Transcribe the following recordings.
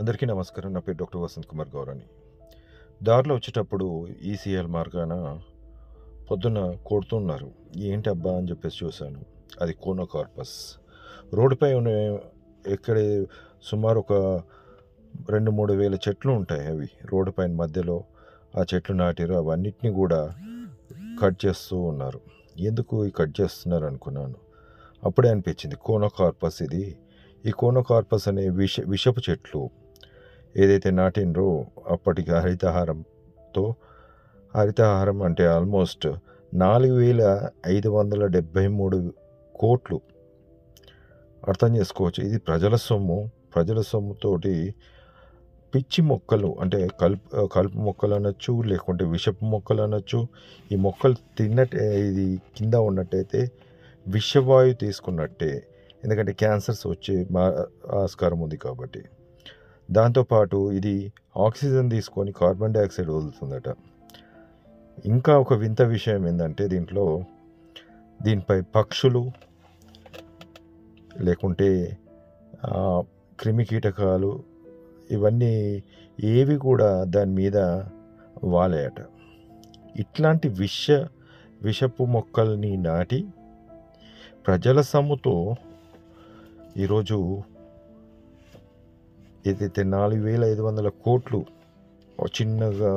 అందరికీ నమస్కారం. నా పేరు డాక్టర్ వసంత్ కుమార్ గౌరాని. దారిలో వచ్చేటప్పుడు ఈసీఎల్ మార్గాన పొద్దున్న కొడుతున్నారు. ఏంటబ్బా అని చెప్పేసి చూశాను. అది కోనోకార్పస్. రోడ్డుపై ఉన్న ఎక్కడే సుమారు ఒక 2-3 వేల చెట్లు ఉంటాయి. అవి రోడ్డు పైన మధ్యలో ఆ చెట్లు నాటారు. అవన్నిటిని కూడా కట్ చేస్తూ ఉన్నారు. ఎందుకు ఈ కట్ చేస్తున్నారు అనుకున్నాను. అప్పుడే అనిపించింది కోనోకార్పస్ ఇది. ఈ కోనోకార్పస్ అనే విషపు చెట్లు ఏదైతే నాటినరో అప్పటికి హరితహారం అంటే ఆల్మోస్ట్ 4,573 కోట్లు. అర్థం చేసుకోవచ్చు. ఇది ప్రజల సొమ్ముతోటి పిచ్చి మొక్కలు అంటే కలుపు మొక్కలు అనొచ్చు, లేకుంటే విషపు మొక్కలు అనొచ్చు. ఈ మొక్కలు ఇది కింద ఉన్నట్టయితే విషవాయు తీసుకున్నట్టే. ఎందుకంటే క్యాన్సర్స్ వచ్చే ఆస్కారం ఉంది కాబట్టి. దాంతోపాటు ఇది ఆక్సిజన్ తీసుకొని కార్బన్ డైఆక్సైడ్ వదులుతుందట. ఇంకా ఒక వింత విషయం ఏంటంటే దీనిపై పక్షులు లేకుంటే క్రిమికీటకాలు ఇవన్నీ ఏవి కూడా దాని మీద వాలేయట. ఇట్లాంటి విషపు మొక్కల్ని నాటి ప్రజల సొమ్ముతో ఈరోజు ఏదైతే 4,500 కోట్లు, చిన్నగా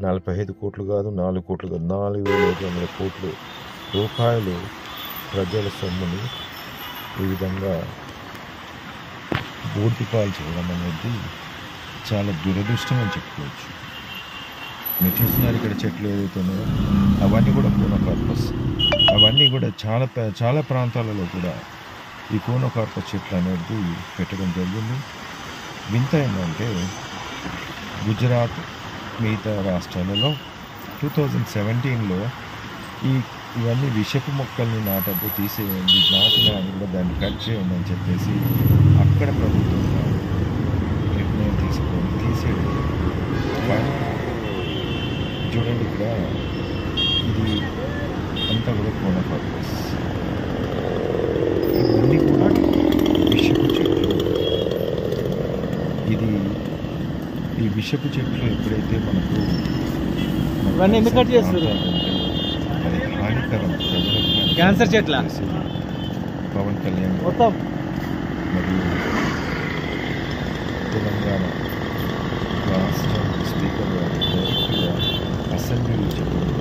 45 కోట్లు కాదు, 4 కోట్లు కాదు, 4,500 కోట్లు రూపాయలు ప్రజల సొమ్ముని ఈ విధంగా బూడిపాలు చేయడం అనేది చాలా దురదృష్టం అని చెప్పుకోవచ్చు. మీరు చూస్తున్నారు ఇక్కడ చెట్లు ఏదైతే ఉన్నాయో అవన్నీ కూడా కోనోకార్పస్. అవన్నీ కూడా చాలా ప్రాంతాలలో కూడా ఈ కోనోకార్పస్ చెట్లు అనేది పెట్టడం జరిగింది. వింత ఏంటంటే గుజరాత్ మిగతా రాష్ట్రాలలో 2017లో ఇవన్నీ విషపు మొక్కల్ని నాటద్దు, తీసేయండి, నాటిన కూడా దాన్ని కట్ చేయండి అని చెప్పేసి అక్కడ ప్రభుత్వం నిర్ణయం తీసుకొని తీసేయడం. కానీ చూడండి ఇక్కడ ఇది అంతా కూడా కోనోకార్పస్. ఇవన్నీ కూడా విషపు చెట్లు. ఈ విషపు చెట్లు ఎప్పుడైతే మనకు ఇవన్నీ ఎందుకు కట్ చేస్తారు? అది హానికరం, ప్రజలకు క్యాన్సర్ చెట్ల పవన్ కళ్యాణ్ మొత్తం మరియు తెలంగాణ రాష్ట్ర స్పీకర్ గారు డైరెక్ట్గా అసెంబ్లీలో చెప్పారు.